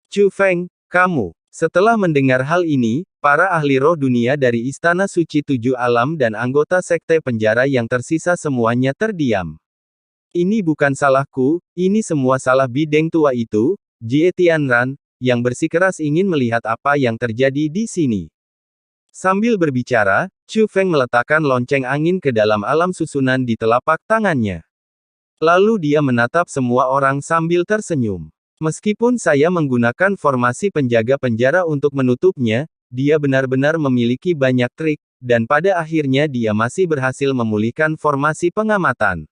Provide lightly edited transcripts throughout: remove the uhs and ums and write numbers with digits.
Chu Feng, kamu. Setelah mendengar hal ini, para ahli roh dunia dari Istana Suci Tujuh Alam dan anggota Sekte Penjara yang tersisa semuanya terdiam. Ini bukan salahku, ini semua salah bideng tua itu, Jie Tianran, yang bersikeras ingin melihat apa yang terjadi di sini. Sambil berbicara, Chu Feng meletakkan lonceng angin ke dalam alam susunan di telapak tangannya. Lalu dia menatap semua orang sambil tersenyum. Meskipun saya menggunakan formasi penjaga penjara untuk menutupnya, dia benar-benar memiliki banyak trik, dan pada akhirnya dia masih berhasil memulihkan formasi pengamatan.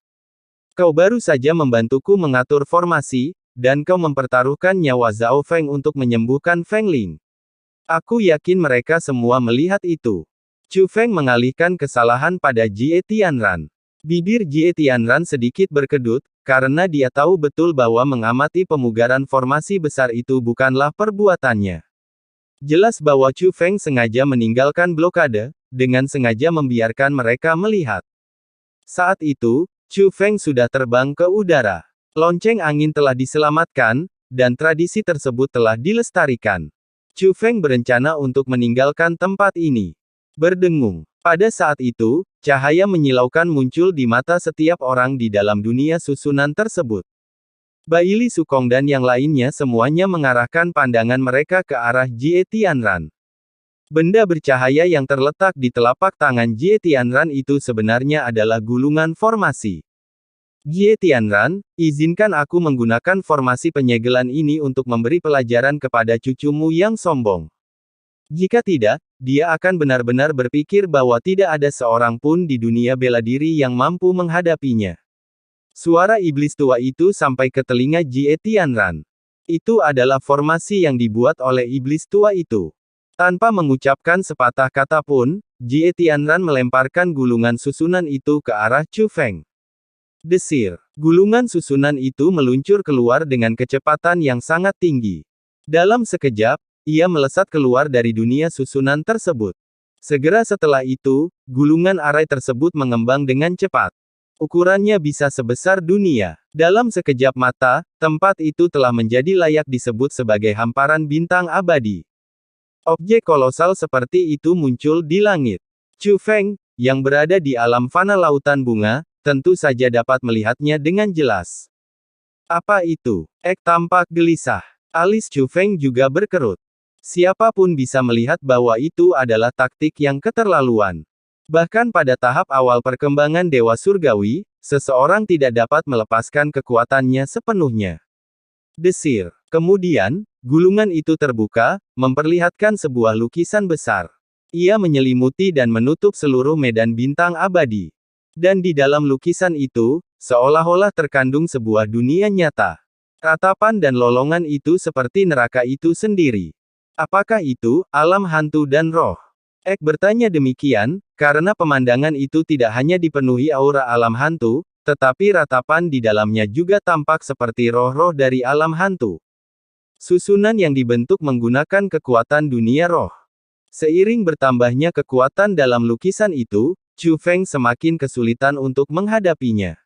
Kau baru saja membantuku mengatur formasi, dan kau mempertaruhkan nyawa Zhao Feng untuk menyembuhkan Feng Ling. Aku yakin mereka semua melihat itu. Chu Feng mengalihkan kesalahan pada Jie Tianran. Bibir Jie Tianran sedikit berkedut, karena dia tahu betul bahwa mengamati pemugaran formasi besar itu bukanlah perbuatannya. Jelas bahwa Chu Feng sengaja meninggalkan blokade, dengan sengaja membiarkan mereka melihat. Saat itu, Chu Feng sudah terbang ke udara. Lonceng angin telah diselamatkan, dan tradisi tersebut telah dilestarikan. Chu Feng berencana untuk meninggalkan tempat ini. Berdengung. Pada saat itu, cahaya menyilaukan muncul di mata setiap orang di dalam dunia susunan tersebut. Baili Sukong dan yang lainnya semuanya mengarahkan pandangan mereka ke arah Jie Tianran. Benda bercahaya yang terletak di telapak tangan Jie Tianran itu sebenarnya adalah gulungan formasi. Jie Tianran, izinkan aku menggunakan formasi penyegelan ini untuk memberi pelajaran kepada cucumu yang sombong. Jika tidak, dia akan benar-benar berpikir bahwa tidak ada seorang pun di dunia bela diri yang mampu menghadapinya. Suara iblis tua itu sampai ke telinga Jie Tianran. Itu adalah formasi yang dibuat oleh iblis tua itu. Tanpa mengucapkan sepatah kata pun, Jie Tianran melemparkan gulungan susunan itu ke arah Chu Feng. Desir. Gulungan susunan itu meluncur keluar dengan kecepatan yang sangat tinggi. Dalam sekejap, ia melesat keluar dari dunia susunan tersebut. Segera setelah itu, gulungan arai tersebut mengembang dengan cepat. Ukurannya bisa sebesar dunia. Dalam sekejap mata, tempat itu telah menjadi layak disebut sebagai hamparan bintang abadi. Objek kolosal seperti itu muncul di langit. Chu Feng, yang berada di alam fana lautan bunga, tentu saja dapat melihatnya dengan jelas. Apa itu? Ek tampak gelisah. Alis Chu Feng juga berkerut. Siapapun bisa melihat bahwa itu adalah taktik yang keterlaluan. Bahkan pada tahap awal perkembangan Dewa Surgawi, seseorang tidak dapat melepaskan kekuatannya sepenuhnya. Desir. Kemudian, gulungan itu terbuka, memperlihatkan sebuah lukisan besar. Ia menyelimuti dan menutup seluruh medan bintang abadi. Dan di dalam lukisan itu, seolah-olah terkandung sebuah dunia nyata. Ratapan dan lolongan itu seperti neraka itu sendiri. Apakah itu, alam hantu dan roh? Ek bertanya demikian, karena pemandangan itu tidak hanya dipenuhi aura alam hantu, tetapi ratapan di dalamnya juga tampak seperti roh-roh dari alam hantu. Susunan yang dibentuk menggunakan kekuatan dunia roh. Seiring bertambahnya kekuatan dalam lukisan itu, Chu Feng semakin kesulitan untuk menghadapinya.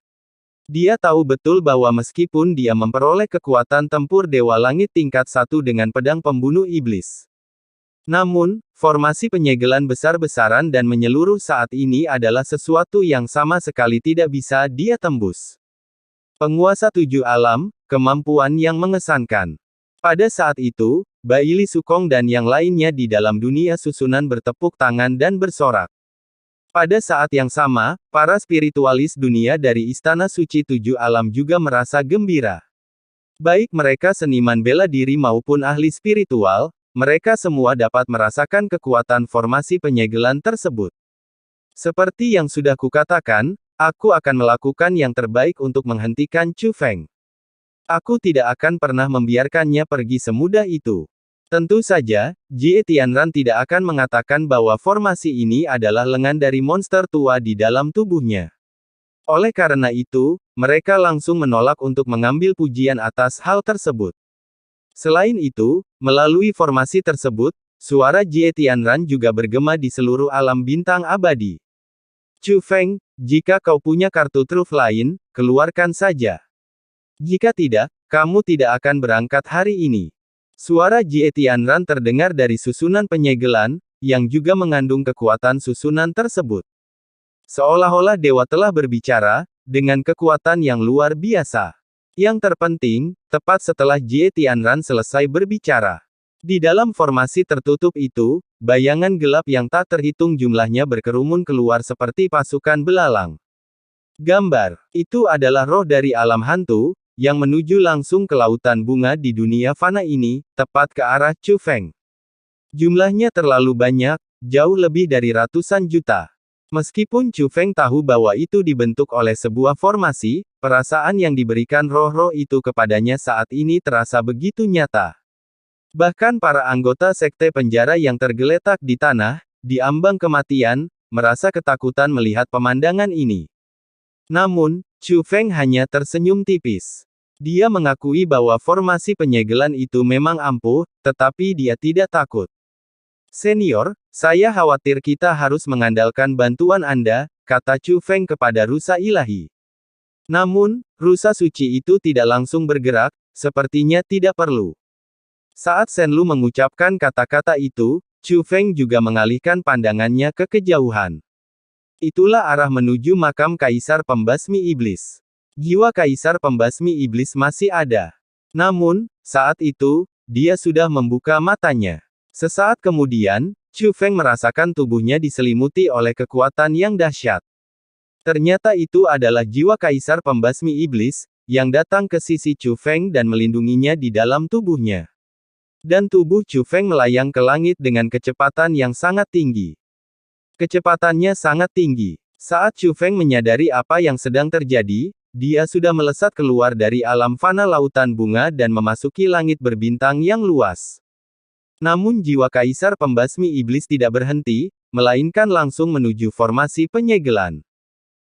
Dia tahu betul bahwa meskipun dia memperoleh kekuatan tempur Dewa Langit tingkat 1 dengan pedang pembunuh iblis. Namun, formasi penyegelan besar-besaran dan menyeluruh saat ini adalah sesuatu yang sama sekali tidak bisa dia tembus. Penguasa 7 alam, kemampuan yang mengesankan. Pada saat itu, Baili Sukong dan yang lainnya di dalam dunia susunan bertepuk tangan dan bersorak. Pada saat yang sama, para spiritualis dunia dari Istana Suci Tujuh Alam juga merasa gembira. Baik mereka seniman bela diri maupun ahli spiritual, mereka semua dapat merasakan kekuatan formasi penyegelan tersebut. Seperti yang sudah kukatakan, aku akan melakukan yang terbaik untuk menghentikan Chu Feng. Aku tidak akan pernah membiarkannya pergi semudah itu. Tentu saja, Jie Tianran tidak akan mengatakan bahwa formasi ini adalah lengan dari monster tua di dalam tubuhnya. Oleh karena itu, mereka langsung menolak untuk mengambil pujian atas hal tersebut. Selain itu, melalui formasi tersebut, suara Jie Tianran juga bergema di seluruh alam bintang abadi. Chu Feng, jika kau punya kartu truf lain, keluarkan saja. Jika tidak, kamu tidak akan berangkat hari ini. Suara Jie Tianran terdengar dari susunan penyegelan, yang juga mengandung kekuatan susunan tersebut. Seolah-olah dewa telah berbicara, dengan kekuatan yang luar biasa. Yang terpenting, tepat setelah Jie Tianran selesai berbicara. Di dalam formasi tertutup itu, bayangan gelap yang tak terhitung jumlahnya berkerumun keluar seperti pasukan belalang. Gambar itu adalah roh dari alam hantu, yang menuju langsung ke lautan bunga di dunia fana ini, tepat ke arah Chu Feng. Jumlahnya terlalu banyak, jauh lebih dari ratusan juta. Meskipun Chu Feng tahu bahwa itu dibentuk oleh sebuah formasi, perasaan yang diberikan roh-roh itu kepadanya saat ini terasa begitu nyata. Bahkan para anggota sekte penjara yang tergeletak di tanah, di ambang kematian, merasa ketakutan melihat pemandangan ini. Namun, Chu Feng hanya tersenyum tipis. Dia mengakui bahwa formasi penyegelan itu memang ampuh, tetapi dia tidak takut. Senior, saya khawatir kita harus mengandalkan bantuan Anda, kata Chu Feng kepada rusa ilahi. Namun, rusa suci itu tidak langsung bergerak, sepertinya tidak perlu. Saat Shen Lu mengucapkan kata-kata itu, Chu Feng juga mengalihkan pandangannya ke kejauhan. Itulah arah menuju makam Kaisar Pembasmi Iblis. Jiwa Kaisar Pembasmi Iblis masih ada. Namun, saat itu, dia sudah membuka matanya. Sesaat kemudian, Chu Feng merasakan tubuhnya diselimuti oleh kekuatan yang dahsyat. Ternyata itu adalah jiwa Kaisar Pembasmi Iblis, yang datang ke sisi Chu Feng dan melindunginya di dalam tubuhnya. Dan tubuh Chu Feng melayang ke langit dengan kecepatan yang sangat tinggi. Kecepatannya sangat tinggi. Saat Chu Feng menyadari apa yang sedang terjadi, dia sudah melesat keluar dari alam fana lautan bunga dan memasuki langit berbintang yang luas. Namun jiwa Kaisar Pembasmi Iblis tidak berhenti, melainkan langsung menuju formasi penyegelan.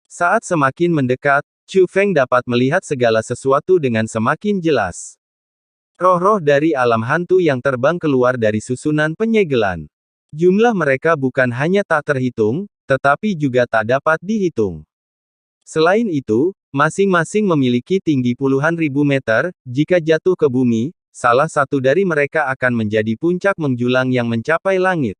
Saat semakin mendekat, Chu Feng dapat melihat segala sesuatu dengan semakin jelas. Roh-roh dari alam hantu yang terbang keluar dari susunan penyegelan. Jumlah mereka bukan hanya tak terhitung, tetapi juga tak dapat dihitung. Selain itu, masing-masing memiliki tinggi puluhan ribu meter. Jika jatuh ke bumi, salah satu dari mereka akan menjadi puncak menjulang yang mencapai langit.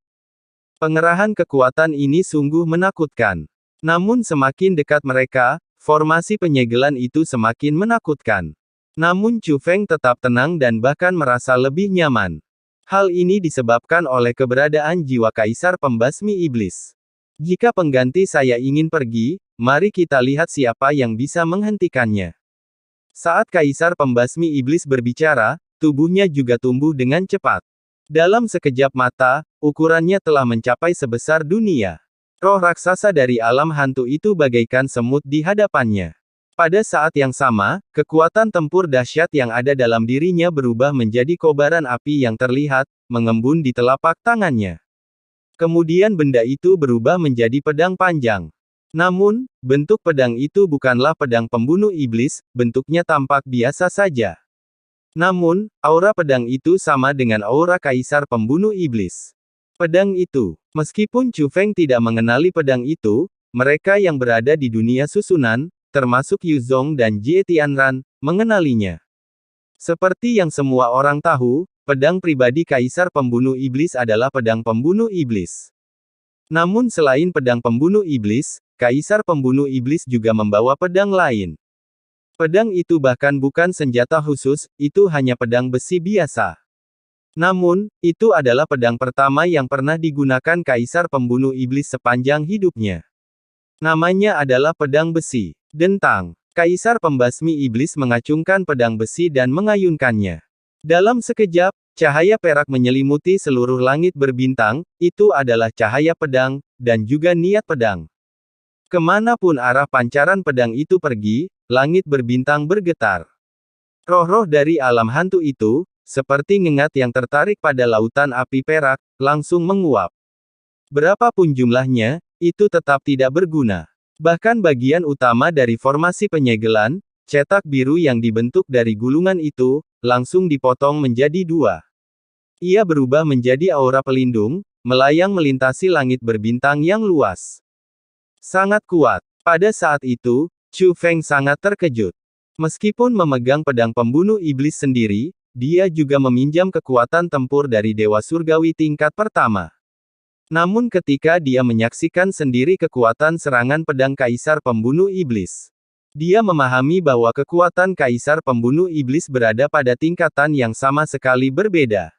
Pengerahan kekuatan ini sungguh menakutkan. Namun semakin dekat mereka, formasi penyegelan itu semakin menakutkan. Namun Chu Feng tetap tenang dan bahkan merasa lebih nyaman. Hal ini disebabkan oleh keberadaan jiwa Kaisar Pembasmi Iblis. Jika pengganti saya ingin pergi, mari kita lihat siapa yang bisa menghentikannya. Saat Kaisar Pembasmi Iblis berbicara, tubuhnya juga tumbuh dengan cepat. Dalam sekejap mata, ukurannya telah mencapai sebesar dunia. Roh raksasa dari alam hantu itu bagaikan semut di hadapannya. Pada saat yang sama, kekuatan tempur dahsyat yang ada dalam dirinya berubah menjadi kobaran api yang terlihat, mengembun di telapak tangannya. Kemudian benda itu berubah menjadi pedang panjang. Namun, bentuk pedang itu bukanlah pedang pembunuh iblis, bentuknya tampak biasa saja. Namun, aura pedang itu sama dengan aura Kaisar Pembunuh Iblis. Pedang itu, meskipun Chu Feng tidak mengenali pedang itu, mereka yang berada di dunia susunan, termasuk Yu Zong dan Jie Tianran, mengenalinya. Seperti yang semua orang tahu, pedang pribadi Kaisar Pembunuh Iblis adalah pedang pembunuh iblis. Namun selain pedang pembunuh iblis, Kaisar Pembunuh Iblis juga membawa pedang lain. Pedang itu bahkan bukan senjata khusus, itu hanya pedang besi biasa. Namun, itu adalah pedang pertama yang pernah digunakan Kaisar Pembunuh Iblis sepanjang hidupnya. Namanya adalah pedang besi. Dentang. Kaisar Pembasmi Iblis mengacungkan pedang besi dan mengayunkannya. Dalam sekejap, cahaya perak menyelimuti seluruh langit berbintang, itu adalah cahaya pedang, dan juga niat pedang. Kemanapun arah pancaran pedang itu pergi, langit berbintang bergetar. Roh-roh dari alam hantu itu, seperti ngengat yang tertarik pada lautan api perak, langsung menguap. Berapapun jumlahnya, itu tetap tidak berguna. Bahkan bagian utama dari formasi penyegelan, cetak biru yang dibentuk dari gulungan itu, langsung dipotong menjadi dua. Ia berubah menjadi aura pelindung, melayang melintasi langit berbintang yang luas. Sangat kuat. Pada saat itu, Chu Feng sangat terkejut. Meskipun memegang pedang pembunuh iblis sendiri, dia juga meminjam kekuatan tempur dari Dewa Surgawi tingkat pertama. Namun ketika dia menyaksikan sendiri kekuatan serangan pedang Kaisar Pembunuh Iblis, dia memahami bahwa kekuatan Kaisar Pembunuh Iblis berada pada tingkatan yang sama sekali berbeda.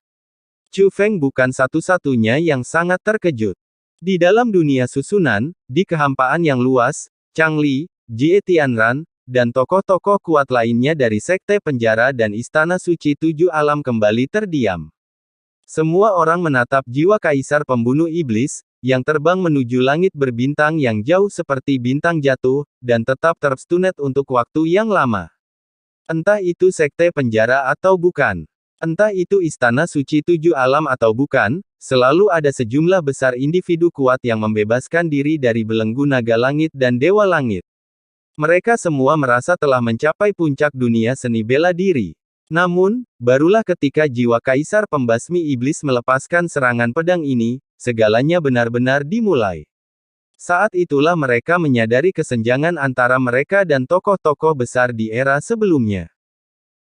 Chu Feng bukan satu-satunya yang sangat terkejut. Di dalam dunia susunan, di kehampaan yang luas, Chang Li, Jie Tianran, dan tokoh-tokoh kuat lainnya dari Sekte Penjara dan Istana Suci Tujuh Alam kembali terdiam. Semua orang menatap jiwa Kaisar Pembunuh Iblis, yang terbang menuju langit berbintang yang jauh seperti bintang jatuh, dan tetap terstunet untuk waktu yang lama. Entah itu Sekte Penjara atau bukan. Entah itu Istana Suci Tujuh Alam atau bukan, selalu ada sejumlah besar individu kuat yang membebaskan diri dari belenggu naga langit dan dewa langit. Mereka semua merasa telah mencapai puncak dunia seni bela diri. Namun, barulah ketika jiwa Kaisar Pembasmi Iblis melepaskan serangan pedang ini, segalanya benar-benar dimulai. Saat itulah mereka menyadari kesenjangan antara mereka dan tokoh-tokoh besar di era sebelumnya.